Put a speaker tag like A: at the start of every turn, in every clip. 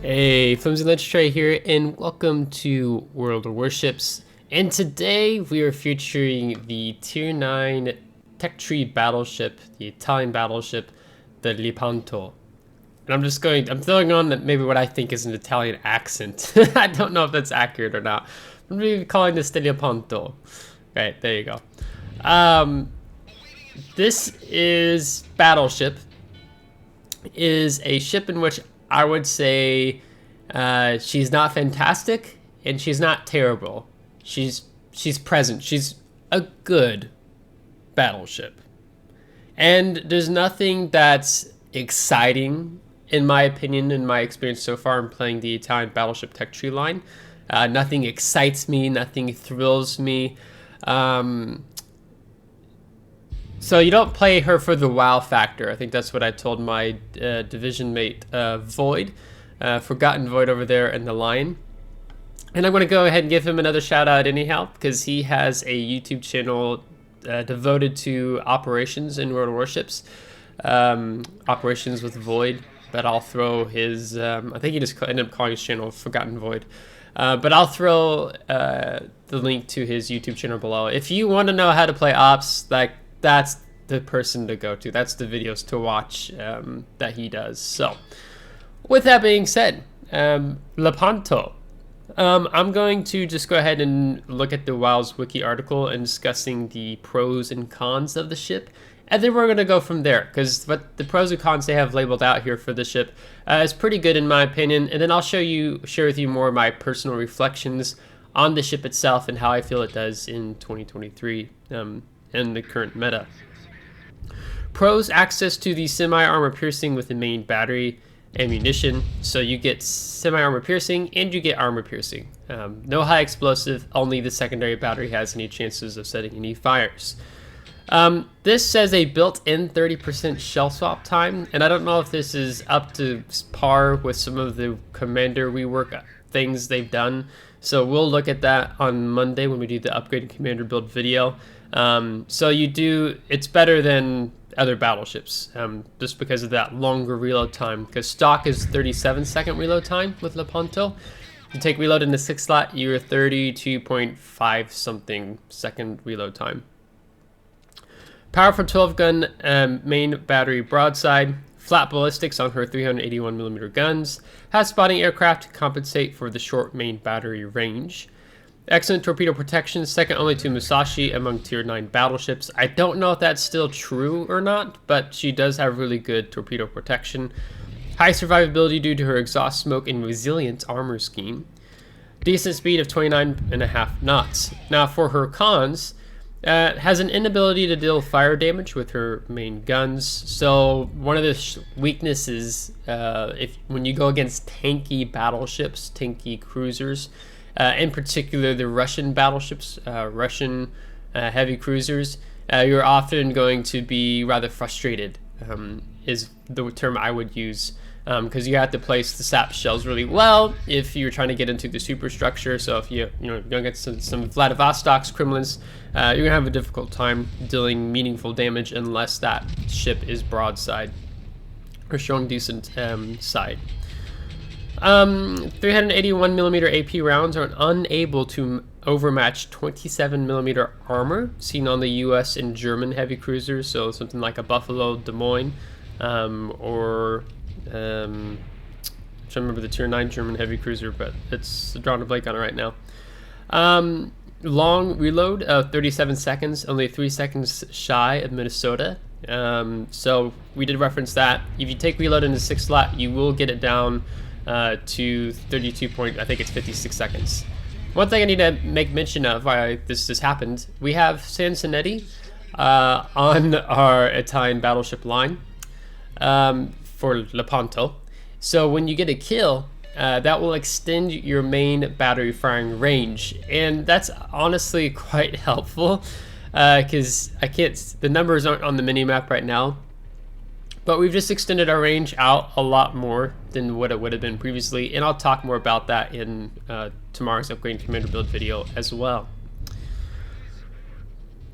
A: Hey, FlimsyLunchTray here, and welcome to World of Warships. And today we are featuring the Tier 9 Tech Tree Battleship, the Italian battleship, the Lepanto. And I'm throwing on that maybe what I think is an Italian accent. I don't know if that's accurate or not. I'm maybe calling this the Lepanto. Right, there you go. This is Battleship. Is a ship in which I would say she's not fantastic and she's not terrible. She's present. She's a good battleship. And there's nothing that's exciting, in my opinion, in my experience so far in playing the Italian battleship tech tree line. Nothing excites me. Nothing thrills me. So you don't play her for the wow factor. I think that's what I told my division mate Void, Forgotten Void over there in the line. And I'm going to go ahead and give him another shout out anyhow, because he has a YouTube channel devoted to operations in World of Warships. Operations with Void, but I'll throw his, I think he just ended up calling his channel Forgotten Void. But I'll throw the link to his YouTube channel below. If you want to know how to play ops, that's the person to go to. That's the videos to watch that he does. So, with that being said, Lepanto. I'm going to just go ahead and look at the WoW's wiki article and discussing the pros and cons of the ship. And then we're going to go from there, because what the pros and cons they have labeled out here for the ship is pretty good in my opinion. And then I'll share with you more of my personal reflections on the ship itself and how I feel it does in 2023. In the current meta. Pros: access to the semi-armor piercing with the main battery ammunition. So you get semi-armor piercing and you get armor piercing. No high explosive, only the secondary battery has any chances of setting any fires. This says a built-in 30% shell swap time, and I don't know if this is up to par with some of the commander rework things they've done. So we'll look at that on Monday when we do the upgraded commander build video. So it's better than other battleships, just because of that longer reload time, because stock is 37-second reload time with Lepanto. You take reload in the 6th slot, you're 32.5 something second reload time. Powerful 12-gun main battery broadside, flat ballistics on her 381mm guns, has spotting aircraft to compensate for the short main battery range. Excellent torpedo protection, second only to Musashi among Tier 9 battleships. I don't know if that's still true or not, but she does have really good torpedo protection. High survivability due to her exhaust smoke and resilient armor scheme. Decent speed of 29.5 knots. Now for her cons, has an inability to deal fire damage with her main guns. So one of the weaknesses, when you go against tanky battleships, tanky cruisers, in particular the Russian battleships, Russian heavy cruisers, you're often going to be rather frustrated, is the term I would use, because you have to place the sap shells really well if you're trying to get into the superstructure. So if you're going to get some Vladivostoks, Kremlins, you're going to have a difficult time dealing meaningful damage unless that ship is broadside or showing decent side. 381mm AP rounds are unable to overmatch 27mm armor seen on the US and German heavy cruisers, so something like a Buffalo, Des Moines, or I'm trying to remember the Tier 9 German heavy cruiser, but it's drawing a blank on it right now. Long reload of 37 seconds, only 3 seconds shy of Minnesota. So we did reference that. If you take reload in the 6th slot, you will get it down to 56 seconds. One thing I need to make mention of why this happened, we have Sansonetti on our Italian battleship line for Lepanto. So when you get a kill, that will extend your main battery firing range, and that's honestly quite helpful, because the numbers aren't on the mini-map right now, but we've just extended our range out a lot more than what it would have been previously, and I'll talk more about that in tomorrow's upgrading commander build video as well.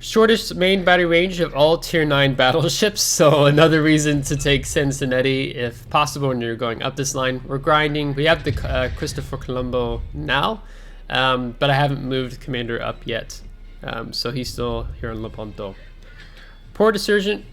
A: Shortest main battery range of all tier 9 battleships, so another reason to take Cincinnati if possible when you're going up this line. We're grinding. We have the Christopher Colombo now, but I haven't moved Commander up yet, so he's still here in Lepanto. Poor dispersion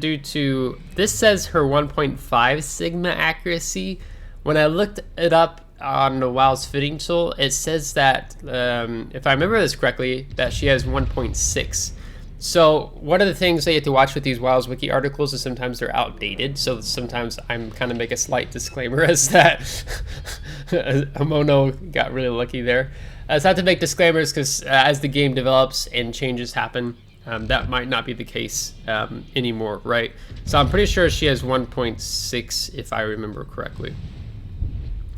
A: due to, this says her 1.5 sigma accuracy. When I looked it up on the WoW's fitting tool, it says that, if I remember this correctly, that she has 1.6. So one of the things that you have to watch with these WoW's wiki articles is sometimes they're outdated. So sometimes I'm kind of make a slight disclaimer as that Amono got really lucky there. So I have to make disclaimers because as the game develops and changes happen, that might not be the case anymore, right? So I'm pretty sure she has 1.6 if I remember correctly.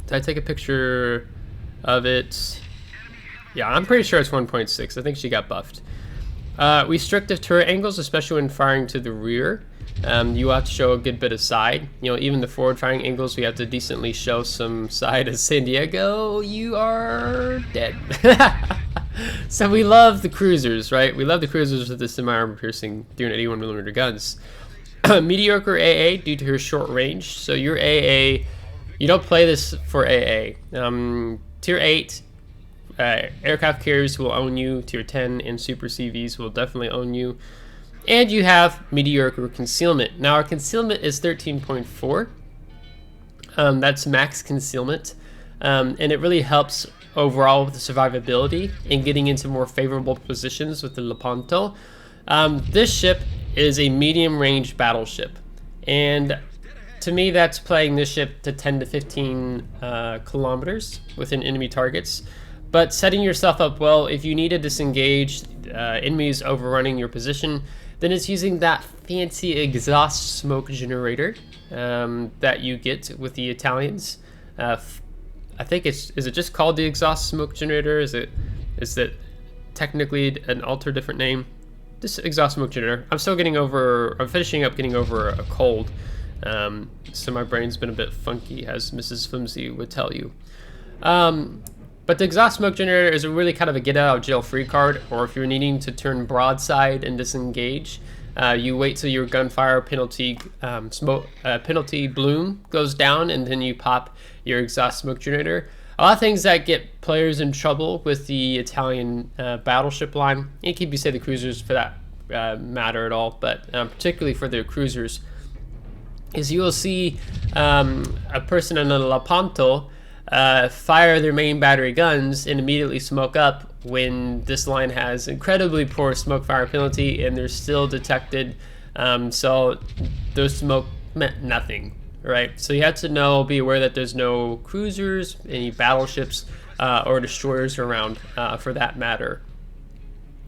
A: Did I take a picture of it? Yeah, I'm pretty sure it's 1.6. I think she got buffed. Restrictive turret angles, especially when firing to the rear. You will have to show a good bit of side. You know, even the forward firing angles, we have to decently show some side. As San Diego, you are dead. So we love the cruisers, right? We love the cruisers with the semi-armor piercing 381mm guns. Mediocre AA due to her short range. So your AA, you don't play this for AA. Tier 8 aircraft carriers will own you. Tier 10 and super CVs will definitely own you. And you have mediocre concealment. Now our concealment is 13.4. That's max concealment. And it really helps overall with the survivability and getting into more favorable positions with the Lepanto. This ship is a medium range battleship. And to me, that's playing this ship to 10 to 15 kilometers within enemy targets. But setting yourself up well, if you need to disengage enemies overrunning your position, then it's using that fancy exhaust smoke generator that you get with the Italians. I think is it just called the exhaust smoke generator? Is it technically an alter different name? This exhaust smoke generator. I'm finishing up getting over a cold. So my brain's been a bit funky, as Mrs. Flimsy would tell you. But the exhaust smoke generator is a really kind of a get out of jail free card, or if you're needing to turn broadside and disengage, you wait till your gunfire penalty penalty bloom goes down, and then you pop your exhaust smoke generator. A lot of things that get players in trouble with the Italian battleship line, and keep you say the cruisers for that matter at all, but particularly for their cruisers, is you will see a person in a Lepanto fire their main battery guns and immediately smoke up when this line has incredibly poor smoke fire penalty and they're still detected. So those smoke meant nothing, right? So you have to be aware that there's no cruisers, any battleships, or destroyers around for that matter.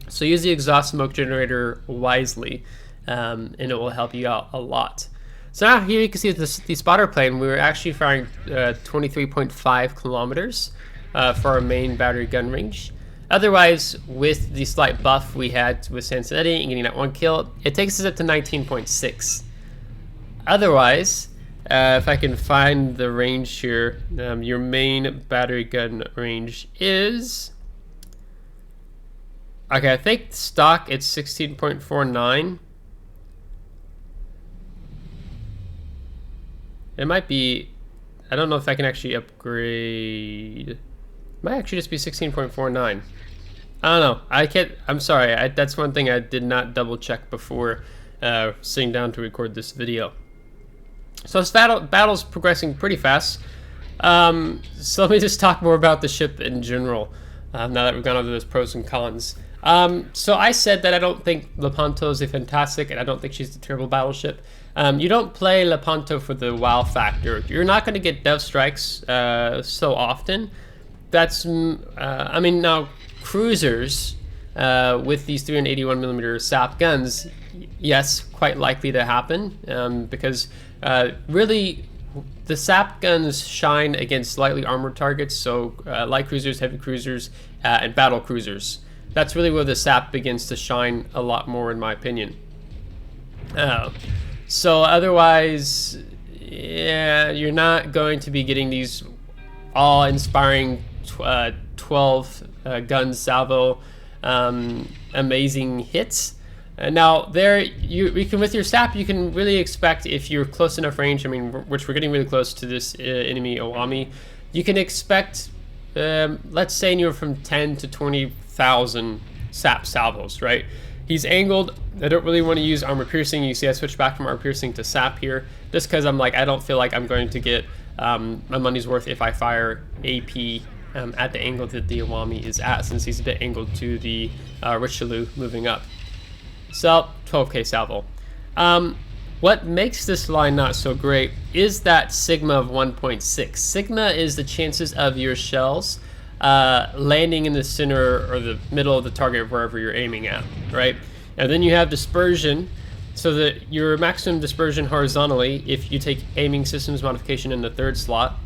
A: So use the exhaust smoke generator wisely, and it will help you out a lot. So now here you can see the spotter plane. We were actually firing 23.5 kilometers for our main battery gun range. Otherwise, with the slight buff we had with Cincinnati and getting that one kill, it takes us up to 19.6. Otherwise, if I can find the range here, your main battery gun range is... Okay, I think stock it's 16.49. It might be, I don't know if I can actually upgrade. It might actually just be 16.49. I don't know. I'm sorry. That's one thing I did not double check before sitting down to record this video. So this battle's progressing pretty fast. So let me just talk more about the ship in general, now that we've gone over those pros and cons. So I said that I don't think Lepanto is a fantastic, and I don't think she's a terrible battleship. You don't play Lepanto for the wow factor. You're not going to get dev strikes so often. That's, I mean, now cruisers with these 381mm SAP guns, yes, quite likely to happen, because really the SAP guns shine against lightly armored targets, so light cruisers, heavy cruisers, and battle cruisers. That's really where the SAP begins to shine a lot more, in my opinion. So otherwise, yeah, you're not going to be getting these awe-inspiring 12 gun salvo amazing hits. Now there, you can, with your sap, you can really expect, if you're close enough range, I mean, which we're getting really close to this enemy Owami, you can expect, let's say anywhere from 10 to 20,000 sap salvos, right? He's angled. I don't really want to use armor piercing. You see I switched back from armor piercing to sap here, just because I'm like, I don't feel like I'm going to get my money's worth if I fire AP at the angle that the Owami is at, since he's a bit angled to the Richelieu moving up. So 12k salvo. What makes this line not so great is that sigma of 1.6. Sigma is the chances of your shells landing in the center or the middle of the target, wherever you're aiming at, right? And then you have dispersion, so that your maximum dispersion horizontally, if you take aiming systems modification in the third slot,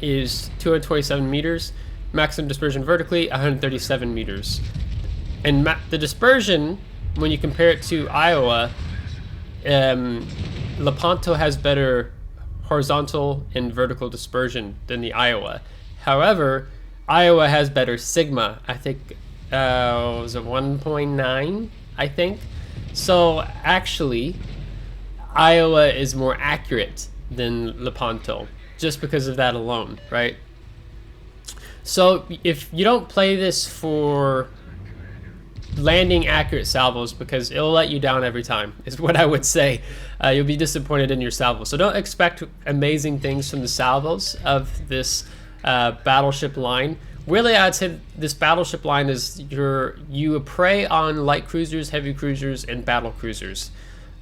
A: is 227 meters. Maximum dispersion vertically, 137 meters. And the dispersion, when you compare it to Iowa, Lepanto has better horizontal and vertical dispersion than the Iowa. However, Iowa has better sigma. I think was it 1.9? I think. So actually, Iowa is more accurate than Lepanto, just because of that alone, right? So if you don't play this for landing accurate salvos, because it'll let you down every time, is what I would say. You'll be disappointed in your salvos. So don't expect amazing things from the salvos of this battleship line. Really, I'd say this battleship line is you prey on light cruisers, heavy cruisers, and battle cruisers.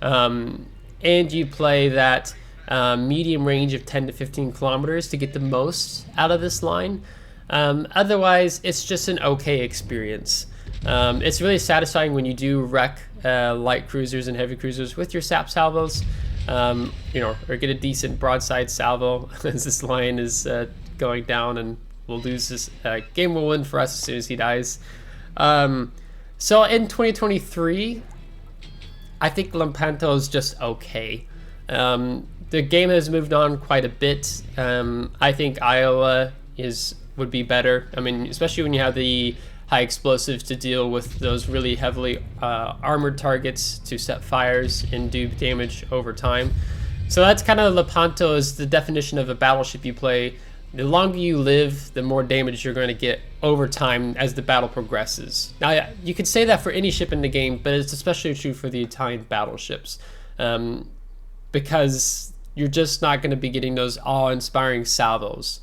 A: And you play that medium range of 10 to 15 kilometers to get the most out of this line. Otherwise, it's just an okay experience. It's really satisfying when you do wreck light cruisers and heavy cruisers with your sap salvos, you know, or get a decent broadside salvo as this line is going down, and we'll lose this game. Will win for us as soon as he dies. So in 2023, I think Lepanto is just okay. The game has moved on quite a bit. I think Iowa would be better. I mean, especially when you have the high explosives to deal with those really heavily armored targets to set fires and do damage over time. So that's kind of Lepanto, is the definition of a battleship you play. The longer you live, the more damage you're going to get over time as the battle progresses. Now, you could say that for any ship in the game, but it's especially true for the Italian battleships, because you're just not going to be getting those awe-inspiring salvos.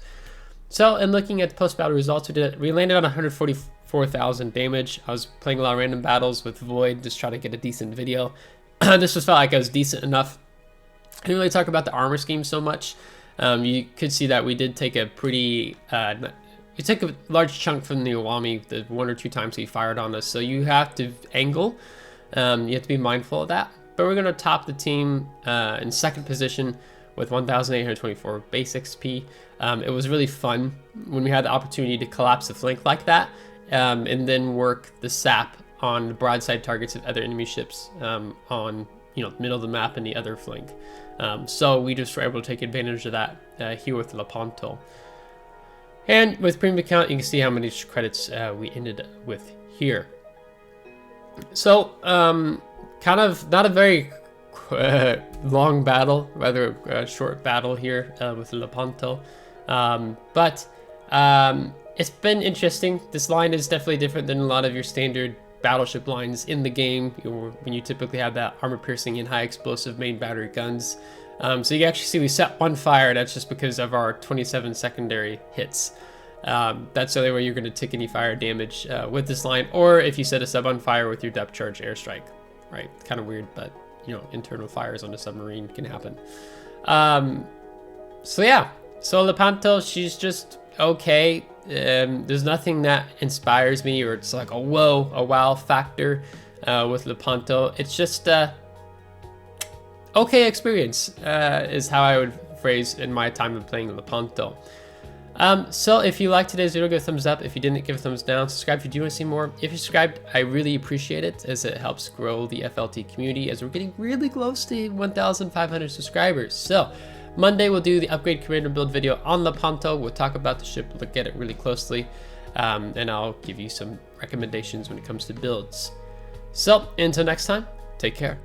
A: So, in looking at the post-battle results, we landed on 144,000 damage. I was playing a lot of random battles with Void, just trying to get a decent video. This just felt like I was decent enough. I didn't really talk about the armor scheme so much. You could see that we did take a pretty, we took a large chunk from the Owami the 1 or 2 times he fired on us. So you have to angle, you have to be mindful of that. But we're going to top the team in second position with 1,824 base XP. It was really fun when we had the opportunity to collapse the flank like that, and then work the sap on the broadside targets of other enemy ships on, you know, middle of the map and the other flank. So we just were able to take advantage of that here with Lepanto. And with premium account, you can see how many credits we ended with here. So kind of not a very long battle, rather a short battle here with Lepanto, but it's been interesting. This line is definitely different than a lot of your standard battleship lines in the game, when you typically have that armor piercing and high explosive main battery guns. So you can actually see we set one fire. That's just because of our 27 secondary hits. That's the only way you're going to take any fire damage with this line, or if you set a sub on fire with your depth charge airstrike, right? Kind of weird, but you know, internal fires on the submarine can happen. So yeah, so Lepanto, she's just okay. There's nothing that inspires me, or it's like a whoa, a wow factor with Lepanto. It's just okay experience is how I would phrase in my time of playing Lepanto. So if you liked today's video, give a thumbs up. If you didn't, give a thumbs down. Subscribe if you do want to see more. If you subscribed, I really appreciate it, as it helps grow the FLT community, as we're getting really close to 1,500 subscribers. So Monday we'll do the upgrade commander build video on Lepanto. We'll talk about the ship, look at it really closely. and I'll give you some recommendations when it comes to builds. So until next time, take care.